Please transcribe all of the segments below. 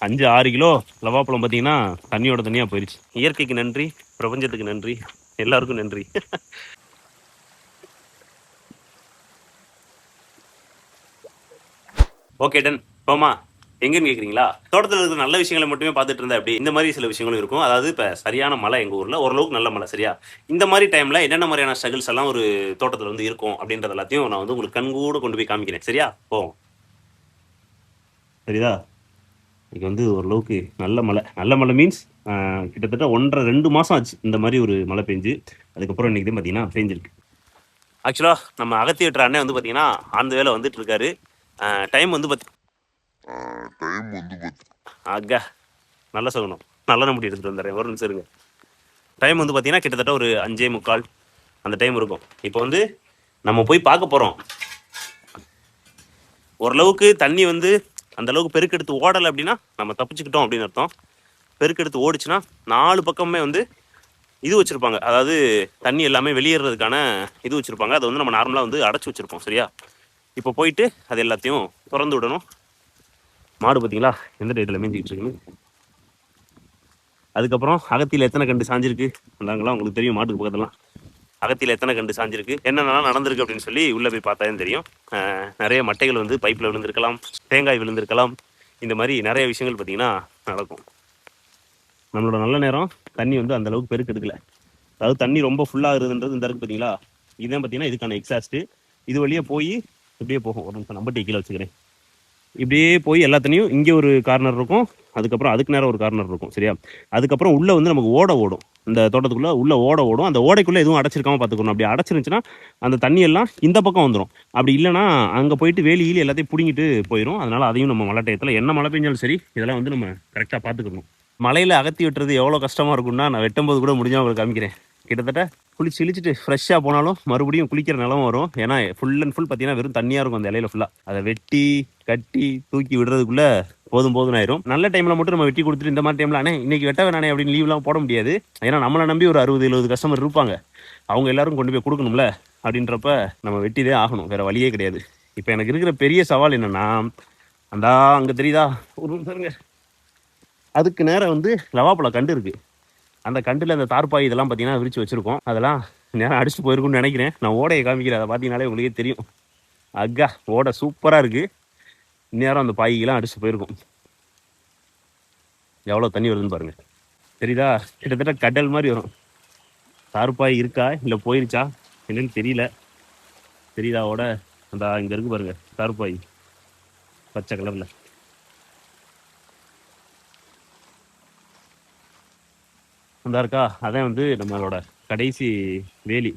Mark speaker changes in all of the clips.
Speaker 1: 5-6 kilo லவாப்பழம் பார்த்தீங்கன்னா தண்ணியோட தண்ணியாக போயிடுச்சு. இயற்கைக்கு நன்றி, பிரபஞ்சத்துக்கு நன்றி, எல்லாருக்கும் நன்றி. Okay done. போமா எங்கன்னு கேட்குறீங்களா? தோட்டத்தில் இருக்கிற நல்ல விஷயங்களை மட்டுமே பார்த்துட்டு இருந்தா அப்படி இந்த மாதிரி சில விஷயங்களும் இருக்கும். அதாவது இப்போ சரியான மழை எங்கள் ஊரில் ஓரளவுக்கு நல்ல மழை சரியா. இந்த மாதிரி டைமில் என்னென்ன மாதிரியான ஸ்ட்ரகிள்ஸ் எல்லாம் ஒரு தோட்டத்தில் வந்து இருக்கும் அப்படின்றது எல்லாத்தையும் நான் வந்து உங்களுக்கு கண்கூட கொண்டு போய் காமிக்கிறேன் சரியா. போவோம். சரிதா. இன்னைக்கு வந்து ஓரளவுக்கு நல்ல மழை மீன்ஸ் கிட்டத்தட்ட 1.5-2 மாதம் ஆச்சு இந்த மாதிரி ஒரு மழை பெஞ்சு. அதுக்கப்புறம் இன்னைக்கு தான் பார்த்தீங்கன்னா பெஞ்சிருக்கு. ஆக்சுவலாக நம்ம அகத்தி வெட்டுற அண்ணன் வந்து பார்த்தீங்கன்னா அந்த வேலை வந்துட்டு இருக்காரு. டைம் வந்து ஆகா நல்ல சொல்லணும். நல்ல நம்பி எடுத்துகிட்டு வந்துடுறேன் ஒரு நிமிஷம் இருங்க. டைம் வந்து பார்த்தீங்கன்னா கிட்டத்தட்ட ஒரு 5:45 அந்த டைம் இருக்கும். இப்போ வந்து நம்ம போய் பார்க்க போகிறோம். ஓரளவுக்கு தண்ணி வந்து அந்த அளவுக்கு பெருக்கெடுத்து ஓடலை அப்படின்னா நம்ம தப்பிச்சுக்கிட்டோம் அப்படின்னு அர்த்தம். பெருக்கெடுத்து ஓடிச்சுன்னா 4 பக்கமே வந்து இது வச்சுருப்பாங்க. அதாவது தண்ணி எல்லாமே வெளியேறதுக்கான இது வச்சுருப்பாங்க. அதை வந்து நம்ம நார்மலாக வந்து அடைச்சி வச்சுருப்போம் சரியா. இப்போ போயிட்டு அது எல்லாத்தையும் திறந்து விடணும். மாடு பார்த்தீங்களா எந்த டேட்டில் மேய்ஞ்சிக்கிட்டு இருக்குன்னு. அதுக்கப்புறம் அகத்தியில் எத்தனை கண்டு சாஞ்சிருக்கு அந்தாங்களாம் உங்களுக்கு தெரியும். மாட்டுக்கு பக்கத்துலாம் அகத்தியில் எத்தனை கண்டு சாஞ்சிருக்கு என்னென்னலாம் நடந்திருக்கு அப்படின்னு சொல்லி உள்ளே போய் பார்த்தாலும் தெரியும். நிறைய மட்டைகள் வந்து பைப்பில் விழுந்திருக்கலாம், தேங்காய் விழுந்திருக்கலாம். இந்த மாதிரி நிறைய விஷயங்கள் பார்த்தீங்கன்னா நடக்கும். நம்மளோட நல்ல நேரம் தண்ணி வந்து அந்த அளவுக்கு பெருக்கெடுக்கல. அதாவது தண்ணி ரொம்ப ஃபுல்லாக இருக்குதுன்றது இந்த இருக்கு பார்த்தீங்களா. இதுதான் பார்த்தீங்கன்னா இதுக்கான எக்ஸாஸ்ட்டு. இது வழியே போய் இப்படியே போகும். ஒரு நிமிஷம் நம்பர் கீழே வச்சுக்கிறேன். இப்படியே போய் எல்லா தண்ணியும் இங்கே ஒரு கார்னர் இருக்கும், அதுக்கப்புறம் அதுக்கு நேரம் ஒரு கார்னர் இருக்கும் சரியா. அதுக்கப்புறம் உள்ளே வந்து நமக்கு ஓடும். இந்த தோட்டத்துக்குள்ளே உள்ள ஓடும். அந்த ஓடைக்குள்ளே எதுவும் அடைச்சிருக்காம பார்த்துக்கணும். அப்படி அடைச்சிருந்துச்சுன்னா அந்த தண்ணி எல்லாம் இந்த பக்கம் வந்துடும். அப்படி இல்லைனா அங்கே போயிட்டு வேலியில் எல்லாத்தையும் பிடிங்கிட்டு போயிடும். அதனால் அதையும் நம்ம மழை டயத்தில் என்ன மழை பெஞ்சாலும் சரி இதெல்லாம் வந்து நம்ம கரெக்டாக பார்த்துக்கணும். மலையில் அகத்தி வெட்டுறது எவ்வளோ கஷ்டமாக இருக்கும்னா நான் வெட்டும்போது கூட முடிஞ்சால் உங்களுக்கு காமிக்கிறேன். கிட்டத்தட்ட குளிச்சு இழிச்சிட்டு ஃப்ரெஷ்ஷாக போனாலும் மறுபடியும் குளிக்கிற நிலமும் வரும். ஏன்னா ஃபுல் அண்ட் ஃபுல் பார்த்தீங்கன்னா வெறும் தண்ணியாக இருக்கும் அந்த இலையில ஃபுல்லாக. அதை வெட்டி கட்டி தூக்கி விடுறதுக்குள்ளே போதும் ஆயிரும். நல்ல டைமில் மட்டும் நம்ம வெட்டி கொடுத்துட்டு இந்த மாதிரி டைமில் அண்ணே இன்னைக்கு வெட்ட வேணானே அப்படின்னு லீவ்லாம் போட முடியாது. ஏன்னா நம்மளை நம்பி ஒரு 60-70 கஸ்டமர் இருப்பாங்க. அவங்க எல்லாரும் கொண்டு போய் கொடுக்கணும்ல. அப்படின்றப்ப நம்ம வெட்டிதே ஆகணும், வேற வழியே கிடையாது. இப்போ எனக்கு இருக்கிற பெரிய சவால் என்னன்னா அந்த அங்கே தெரியுதா ஒரு பாருங்க, அதுக்கு நேரம் வந்து லவாப்பழம் கண்டு இருக்கு. அந்த கண்டில் அந்த தார்பாய் இதெல்லாம் பார்த்தீங்கன்னா விரிச்சு வச்சிருக்கோம். அதெல்லாம் நேரம் அடிச்சுட்டு போயிருக்குன்னு நினைக்கிறேன். நான் ஓடையை காமிக்கிறேன், அதை பார்த்தீங்கனாலே உங்களுக்கே தெரியும். அக்கா ஓடை சூப்பராக இருக்குது. இந்நேரம் அந்த பாய்க்கெல்லாம் அடிச்சுட்டு போயிருக்கும். எவ்வளோ தண்ணி வருதுன்னு பாருங்கள். தெரியுதா, கிட்டத்தட்ட கடல் மாதிரி வரும். தார்பாய் இருக்கா இல்லை போயிருச்சா என்னன்னு தெரியல. தெரியுதா ஓட அந்த இங்கே இருக்கு பாருங்க தார்பாய் பச்சை கலரில். அந்த இருக்கா அதான் வந்து நம்மளோட கடைசி வேலி.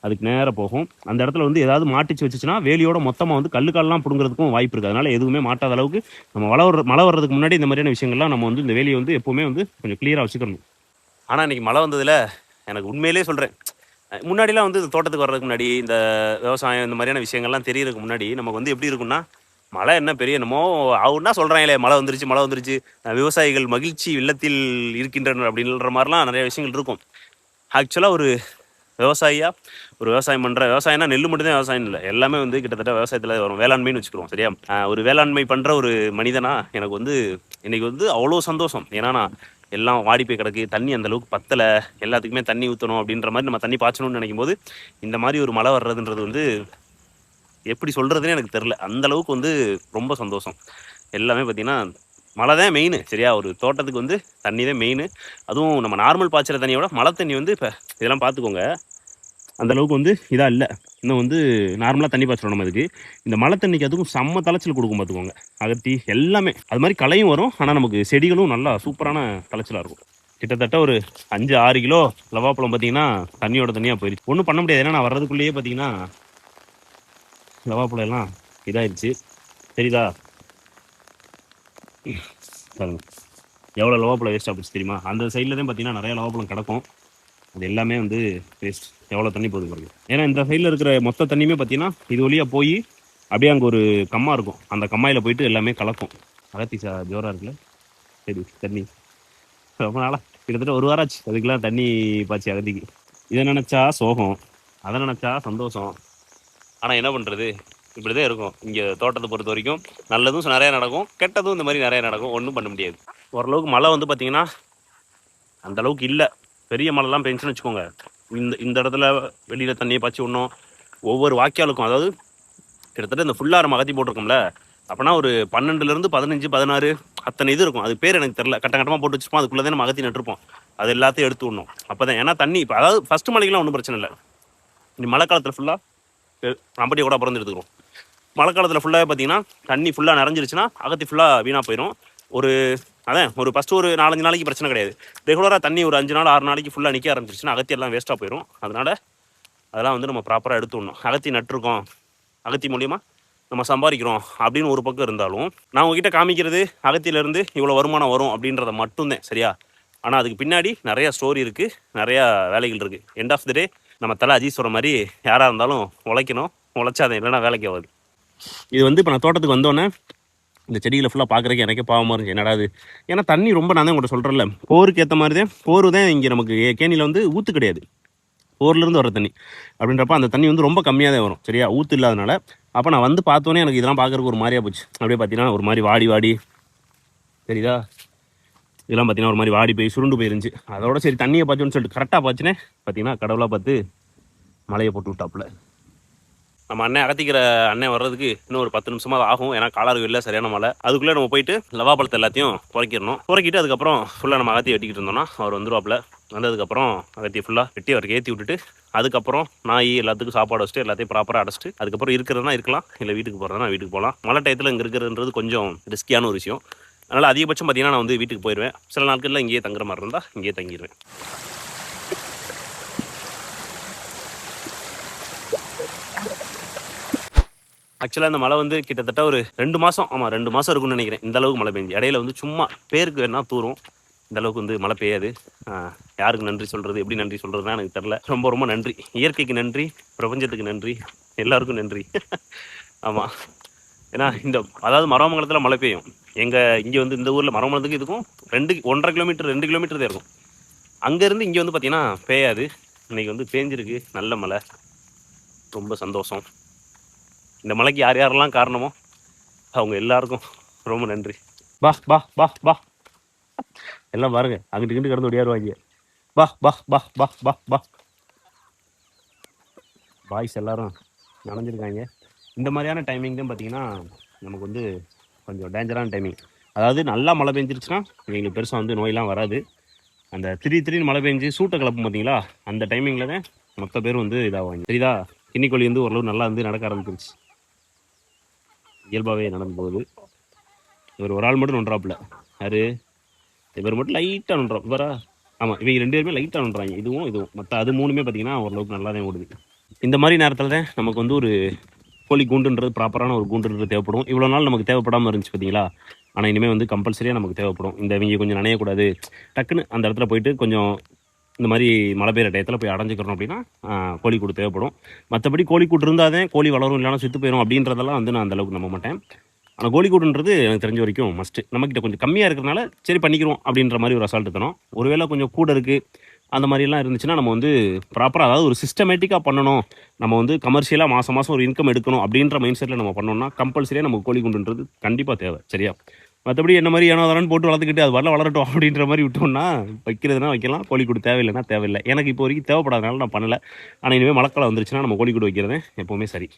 Speaker 1: அதுக்கு நேராக போகும். அந்த இடத்துல வந்து ஏதாவது மாட்டிச்சு வச்சுச்சுன்னா வேலியோட மொத்தமாக வந்து கல்லுக்காலெலாம் பிடுங்கிறதுக்கும் வாய்ப்பு இருக்குது. அதனால் எதுவுமே மாட்டாத அளவுக்கு நம்ம மழை வர்றதுக்கு முன்னாடி இந்த மாதிரியான விஷயங்கள்லாம் நம்ம வந்து இந்த வேலியை வந்து எப்போவுமே வந்து கொஞ்சம் கிளியராக வச்சுக்கணும். ஆனால் இன்றைக்கி மழை வந்ததில் எனக்கு உண்மையிலே சொல்கிறேன், முன்னாடிலாம் வந்து இந்த தோட்டத்துக்கு வர்றதுக்கு முன்னாடி இந்த விவசாயம் இந்த மாதிரியான விஷயங்கள்லாம் தெரியறதுக்கு முன்னாடி நமக்கு வந்து எப்படி இருக்குன்னா, மழை என்ன பெரிய என்னமோ அவன்னா சொல்கிறாங்களே மழை வந்துருச்சு விவசாயிகள் மகிழ்ச்சி இல்லத்தில் இருக்கின்றனர் அப்படின்ற மாதிரிலாம் நிறைய விஷயங்கள் இருக்கும். ஆக்சுவலாக ஒரு விவசாயம் பண்ணுற விவசாயம்னா நெல் மட்டும்தான் விவசாயம் இல்லை, எல்லாமே வந்து கிட்டத்தட்ட விவசாயத்தில் வரும். வேளாண்மைன்னு வச்சுக்கிறோம் சரியா. ஒரு வேளாண்மை பண்ணுற ஒரு மனிதனா எனக்கு வந்து இன்னைக்கு வந்து அவ்வளோ சந்தோஷம். ஏன்னா நான் எல்லாம் வாடி போய் கிடக்கு, தண்ணி அந்த அளவுக்கு பத்தலை, எல்லாத்துக்குமே தண்ணி ஊற்றணும் அப்படின்ற மாதிரி நம்ம தண்ணி பாய்ச்சணும்னு நினைக்கும் போது இந்த மாதிரி ஒரு மழை வர்றதுன்றது வந்து எப்படி சொல்கிறதுனே எனக்கு தெரில. அந்த அளவுக்கு வந்து ரொம்ப சந்தோஷம். எல்லாமே பார்த்திங்கன்னா மழை தான் மெயின் சரியா. ஒரு தோட்டத்துக்கு வந்து தண்ணி தான் மெயின். அதுவும் நம்ம நார்மல் பாய்ச்சிற தண்ணியோட மழை தண்ணி வந்து இப்போ இதெல்லாம் பார்த்துக்கோங்க அந்தளவுக்கு வந்து இதாக இல்லை. இன்னும் வந்து நார்மலாக தண்ணி பாய்ச்சிடும் நம்ம இதுக்கு. இந்த மழை தண்ணிக்கு அதுக்கும் செம்ம தலைச்சல் கொடுக்கும் பார்த்துக்கோங்க. அகத்தி எல்லாமே அது மாதிரி களையும் வரும். ஆனால் நமக்கு செடிகளும் நல்லா சூப்பரான தலைச்சலாக இருக்கும். கிட்டத்தட்ட ஒரு 5-6 கிலோ லவாப்பழம் பார்த்தீங்கன்னா தண்ணியோட தண்ணியாக போயிடுச்சு. ஒன்றும் பண்ண முடியாது. ஏன்னா நான் வர்றதுக்குள்ளேயே பார்த்தீங்கன்னா லவாப்பழம் எல்லாம் இதாகிடுச்சு. தெரியுதா பாருங்க எவ்வளோ லவாப்பழம் வேஸ்ட்டாக போச்சு தெரியுமா. அந்த சைடில் தான் பார்த்தீங்கன்னா நிறைய லவாப்பழம் கிடக்கும். அது எல்லாமே வந்து வேஸ்ட். எவ்வளோ தண்ணி போகுது பாருங்க. ஏன்னா இந்த சைடில் இருக்கிற மொத்த தண்ணியுமே பார்த்தீங்கன்னா இது வழியாக போய் அப்படியே அங்கே ஒரு கம்மா இருக்கும். அந்த கம்மாயில் போயிட்டு எல்லாமே கலக்கும். அகத்தி ஜோராக இருக்குல்ல. சரி தண்ணி ரொம்ப நாளாக கிட்டத்தட்ட 1 வாரம் ஆச்சு அதுக்கெல்லாம் தண்ணி பாய்ச்சி அகத்திக்கு. இதை நினச்சா சோகம், அதை நினச்சா சந்தோஷம். ஆனால் என்ன பண்ணுறது, இப்படி தான் இருக்கும் இங்கே தோட்டத்தை பொறுத்த வரைக்கும். நல்லதும் நிறையா நடக்கும், கெட்டதும் இந்த மாதிரி நிறையா நடக்கும், ஒன்றும் பண்ண முடியாது. ஓரளவுக்கு மழை வந்து பார்த்திங்கன்னா அந்தளவுக்கு இல்லை. பெரிய மழைலாம் பெஞ்சுன்னு வச்சுக்கோங்க, இந்த இடத்துல வெளியில் தண்ணியை பாய்ச்சி விடணும். ஒவ்வொரு வாய்க்காலுக்கும், அதாவது கிட்டத்தட்ட இந்த ஃபுல்லாக நம்ம அகத்தி போட்டிருக்கோம்ல, அப்போனா ஒரு 12லேருந்து 15, 16 அத்தனை இது இருக்கும். அது பேர் எனக்கு தெரில, கட்டமாக போட்டு வச்சுப்போம். அதுக்குள்ளே தான் நம்ம அகத்தி நட்டுருப்போம். அது எல்லாத்தையும் எடுத்து விடணும். அப்போ தான், ஏன்னா தண்ணி இப்போ அதாவது ஃபஸ்ட்டு மழைக்கெலாம் ஒன்றும் பிரச்சனை இல்லை. நீ மழை காலத்தில் ஃபுல்லாக நம்பட்டியை கூட பிறந்து எடுத்துக்கிறோம். மழை காலத்தில் ஃபுல்லாக பார்த்தீங்கன்னா தண்ணி ஃபுல்லாக நிறைஞ்சிருச்சுன்னா அகத்தி ஃபுல்லாக வீணாக போயிடும். ஒரு ஃபஸ்ட்டு ஒரு 4-5 நாளைக்கு பிரச்சனை கிடையாது. ரெகுலராக தண்ணி ஒரு 5 நாள் 6 நாளைக்கு ஃபுல்லாக நிற்க ஆரம்பிச்சிருச்சுன்னா அகத்தி எல்லாம் வேஸ்ட்டாக போயிடும். அதனால் அதெல்லாம் வந்து நம்ம ப்ராப்பராக எடுத்து விடணும். அகத்தி நட்டுருக்கோம், அகத்தி மூலிமா நம்ம சம்பாதிக்கிறோம் அப்படின்னு ஒரு பக்கம் இருந்தாலும், நான் உங்ககிட்ட காமிக்கிறது அகத்தியிலேருந்து இவ்வளோ வருமானம் வரும் அப்படின்றத மட்டும்தான், சரியா? ஆனால் அதுக்கு பின்னாடி நிறையா ஸ்டோரி இருக்குது, நிறையா வேலைகள் இருக்குது. எண்ட் ஆஃப் த டே நம்ம தலை அஜித் சொல்கிற மாதிரி யாராக இருந்தாலும் உழைக்கணும், உழைச்சாதான், இல்லைன்னா வேலைக்கு ஆகாது. இது வந்து இப்போ நான் தோட்டத்துக்கு வந்தோடனே இந்த செடிகளை ஃபுல்லாக பார்க்குறதுக்கு எனக்கே பாவமாக இருந்துச்சு. என்னடா இது, ஏன்னா தண்ணி ரொம்ப, நான் தான் உங்கள்கிட்ட சொல்கிறேன்ல, போருக்கு ஏற்ற மாதிரி தான். போர் தான் இங்கே நமக்கு கேணியில் வந்து ஊற்று கிடையாது, போர்லேருந்து வர தண்ணி. அப்படின்றப்ப அந்த தண்ணி வந்து ரொம்ப கம்மியாக தான் வரும், சரியா? ஊற்று இல்லாதனால. அப்போ நான் வந்து பார்த்தோன்னே எனக்கு இதெல்லாம் பார்க்குறதுக்கு ஒரு மாதிரியாக போச்சு. அப்படியே பார்த்தீங்கன்னா ஒரு மாதிரி வாடி சரிதா, இதெல்லாம் பார்த்தீங்கன்னா ஒரு மாதிரி வாடி போய் சுருண்டு போயிருந்துச்சு. அதோட சரி தண்ணியை பார்த்துன்னு சொல்லிட்டு கரெக்டாக பார்த்துனே பார்த்தீங்கன்னா கடவுளாக பார்த்து மழையை போட்டு விட்டாப்புல. நம்ம அண்ணன் அகத்திக்கிற அண்ணன் வர்றதுக்கு இன்னும் ஒரு 10 நிமிஷமாக ஆகும். ஏன்னா காலாறு இல்லை, சரியான மழை. அதுக்குள்ளே நம்ம போயிட்டு லவாப்பழத்தை எல்லாத்தையும் குறைக்கிட்டு அதுக்கப்புறம் ஃபுல்லாக நம்ம அகத்தி வெட்டிக்கிட்டு இருந்தோம்னா அவர் வந்துருவாப்புல. வந்ததுக்கப்புறம் அகத்தியை ஃபுல்லாக வெட்டி அவருக்கு ஏற்றி விட்டுட்டு அதுக்கப்புறம் நாய் எல்லாத்துக்கும் சாப்பாடு வச்சுட்டு எல்லாத்தையும் ப்ராப்பராக அடைச்சிட்டு அதுக்கப்புறம் இருக்கிறதுனா இருக்கலாம், இல்லை வீட்டுக்கு போகிறதுனா வீட்டுக்கு போகலாம். மழை டயத்தில் இங்கே இருக்கிறதுன்றது கொஞ்சம் ரிஸ்கியான ஒரு விஷயம். அதனால் அதிகபட்சம் பார்த்தீங்கன்னா நான் வந்து வீட்டுக்கு போயிடுவேன். சில நாட்களில் இங்கேயே தங்குற மாதிரி இருந்தால் இங்கேயே தங்கிடுவேன். ஆக்சுவலாக இந்த மழை வந்து கிட்டத்தட்ட ஒரு 2 மாதம், ஆமாம் 2 மாதம் இருக்குன்னு நினைக்கிறேன். இந்த அளவுக்கு மழை பெஞ்சு இடையில வந்து சும்மா பேருக்கு வேணா தூரும். இந்த அளவுக்கு வந்து மழை பெய்யாது. யாருக்கு நன்றி சொல்கிறது, எப்படி நன்றி சொல்கிறதுனா எனக்கு தெரில. ரொம்ப ரொம்ப நன்றி. இயற்கைக்கு நன்றி, பிரபஞ்சத்துக்கு நன்றி, எல்லாருக்கும் நன்றி. ஆமாம், ஏன்னா அதாவது மரமங்கலத்தில் மழை பெய்யும். இங்கே வந்து இந்த ஊரில் மரமங்கலத்துக்கு இதுக்கும் 1.5 கிலோமீட்டர் 2 கிலோமீட்டர் தான் இருக்கும். அங்கேருந்து இங்கே வந்து பார்த்திங்கன்னா பெய்யாது. இன்றைக்கி வந்து பேஞ்சிருக்கு நல்ல மழை, ரொம்ப சந்தோஷம். இந்த மலைக்கு யார் யாரெல்லாம் காரணமோ அவங்க எல்லாருக்கும் ரொம்ப நன்றி. பா பா பா பா எல்லாம் பாருங்க, அங்கிட்டு கிட்டு கிடந்து ஓடியாருவாங்க. பா பா பா பா பா பா பாய்ஸ் எல்லாரும் நனைஞ்சிருக்காங்க. இந்த மாதிரியான டைமிங் தான் பார்த்தீங்கன்னா நமக்கு வந்து கொஞ்சம் டேஞ்சரான டைமிங். அதாவது நல்லா மழை பெஞ்சிருச்சுன்னா எங்களுக்கு பெருசாக வந்து நோயெல்லாம் வராது. அந்த திடீர்னு மழை பெஞ்சு சூட்டை கிளப்பும் பார்த்தீங்களா, அந்த டைமிங்கில் தான் மொத்த பேர் வந்து இதாகுவாங்க. சரிதா, கிண்ணிக்கோழி வந்து ஓரளவு நல்லா வந்து நடக்க ஆரம்பிச்சிருச்சு, இயல்பாகவே நடந்து போகுது. இவர் ஒரு ஆள் மட்டும் நொன்றாப்புல, யாரு இவர் மட்டும் லைட்டாக நொன்றோம் இவரா. ஆமாம், இவங்க 2 பேருமே லைட்டாக நொன்றாங்க, இதுவும் மற்ற அது 3மே பார்த்தீங்கன்னா ஓரளவுக்கு நல்லா தான் ஓடுது. இந்த மாதிரி நேரத்தில் தான் நமக்கு வந்து ஒரு கோழி கூண்டுன்றது, ப்ராப்பரான ஒரு கூண்டுன்றது தேவைப்படும். இவ்வளோ நாள் நமக்கு தேவைப்படாமல் இருந்துச்சு பார்த்தீங்களா, ஆனால் இனிமேல் வந்து கம்பல்சரியாக நமக்கு தேவைப்படும். இவங்க கொஞ்சம் நனையக்கூடாது, டக்குன்னு அந்த இடத்துல போயிட்டு கொஞ்சம் இந்த மாதிரி மழை பெய்கிற டயத்தில் போய் அடைஞ்சிக்கிறோம் அப்படின்னா கோழி கூடு தேவைப்படும். மற்றபடி கோழி கூட்டு இருந்தால் தான் கோழி வளரும், இல்லைனா செத்து போயிடும் அப்படின்றதெல்லாம் வந்து நான் அந்தளவுக்கு நம்ப மாட்டேன். ஆனால் கோழி கூடுன்றது எனக்கு தெரிஞ்ச வரைக்கும் மஸ்ட்டு. நம்மக்கிட்ட கொஞ்சம் கம்மியாக இருக்கிறதுனால சரி பண்ணிக்கிறோம் அப்படின்ற மாதிரி ஒரு அசால்ட்டு தரோம். ஒருவேளை கொஞ்சம் கூட இருக்குது அந்த மாதிரிலாம் இருந்துச்சுன்னா நம்ம வந்து ப்ராப்பராக, அதாவது ஒரு சிஸ்டமேட்டிக்காக பண்ணணும், நம்ம வந்து கமர்ஷியலாக மாதம் ஒரு இன்கம் எடுக்கணும் அப்படின்ற மைண்ட் செட்டில் நம்ம பண்ணோம்னா கம்பல்சரியாக நமக்கு கோழி கூண்டுன்றது கண்டிப்பாக தேவை, சரியா? மற்றபடி என்ன மாதிரி ஏனோ அதெல்லாம் போட்டு வளர்த்துக்கிட்டு அது வரட்டும் அப்படின்ற மாதிரி விட்டோம்னா வைக்கிறதுனா வைக்கலாம், கோழி கூடு தேவையில்லைன்னா தேவையில்லை. எனக்கு இப்போ வரைக்கும் தேவைப்படாதனால நான் பண்ணலை. ஆனால் இனிமேல் மழைக்காலம் வந்துருச்சுன்னா நம்ம கோழி கூடு வைக்கிறது எப்போவுமே சரி.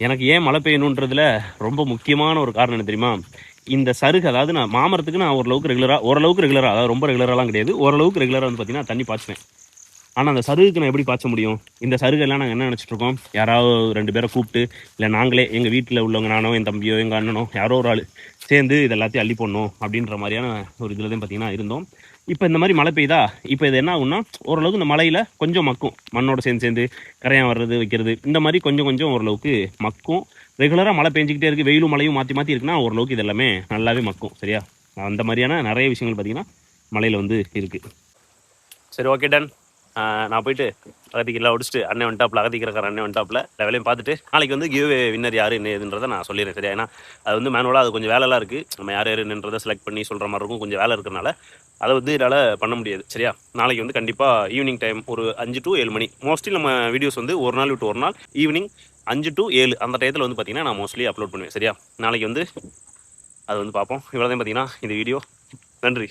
Speaker 1: எனக்கு ஏன் மழை பெய்யணுன்றதுல ரொம்ப முக்கியமான ஒரு காரணம் என்ன தெரியுமா, இந்த சருகு, அதாவது நான் மாமரத்துக்கு நான் ஓரளவுக்கு ரெகுலராக, அதாவது ரொம்ப ரெகுலராலாம் கிடையாது, ஓரளவுக்கு ரெகுலராக வந்து பார்த்தீங்கன்னா தண்ணி பாய்ச்சுவேன். ஆனால் அந்த சருகுக்கு நான் எப்படி பாய்ச்ச முடியும்? இந்த சருகெல்லாம் நாங்கள் என்ன நினச்சிட்ருக்கோம், யாராவது 2 பேரை கூப்பிட்டு, இல்லை நாங்களே எங்கள் வீட்டில் உள்ளவங்க, நானோ என் தம்பியோ எங்கள் அண்ணனோ யாரோ ஒரு ஆள் சேர்ந்து இது எல்லாத்தையும் அள்ளி போடணும் அப்படின்ற மாதிரியான ஒரு இதில் தான் பார்த்திங்கன்னா இருந்தோம். இப்போ இந்த மாதிரி மழை பெய்யுதா, இப்போ இது என்ன ஆகும்னா ஓரளவுக்கு இந்த மழையில் கொஞ்சம் மக்கும், மண்ணோட சேர்ந்து கரையான் வர்றது வைக்கிறது, இந்த மாதிரி கொஞ்சம் ஓரளவுக்கு மக்கும். ரெகுலராக மழை பெஞ்சிக்கிட்டே இருக்குது, வெயிலும் மழையும் மாற்றி இருக்குன்னா ஓரளவுக்கு இது எல்லாமே நல்லாவே மக்கும், சரியா? அந்த மாதிரியான நிறைய விஷயங்கள் பார்த்திங்கன்னா மழையில் வந்து இருக்குது. சரி, ஓகே, டன். நான் போயிட்டு அகத்திக்கெல்லாம் ஒடிச்சிட்டு அண்ணன் வந்துட்டாப்புல, அகத்திக்கிறக்கார அண்ணன் வந்துட்டாப்புல, வேலையும் பார்த்துட்டு நாளைக்கு வந்து கிவ்வே வின்னர் யார் என்ன ஏதுன்றதை நான் சொல்லிடுறேன், சரியா? ஏன்னா அது வந்து மேனுவலாக அது கொஞ்சம் வேலைலாம் இருக்குது, நம்ம யார் என்னன்றதை செலக்ட் பண்ணி சொல்கிற மாதிரி இருக்கும், கொஞ்சம் வேலை இருக்கிறனால அதை வந்து என்னால் பண்ண முடியாது, சரியா? நாளைக்கு வந்து கண்டிப்பாக ஈவினிங் டைம் ஒரு 5 to 7 மணி, மோஸ்ட்லி நம்ம வீடியோஸ் வந்து ஒரு நாள் விட்டு ஒரு நாள் ஈவினிங் 5 to 7 அந்த டயத்தில் வந்து பார்த்தீங்கன்னா நான் மோஸ்ட்லி அப்லோட் பண்ணுவேன். சரியா, நாளைக்கு வந்து அது வந்து பார்ப்போம். இவ்வளோ தான் பார்த்தீங்கன்னா இந்த வீடியோ. நன்றி.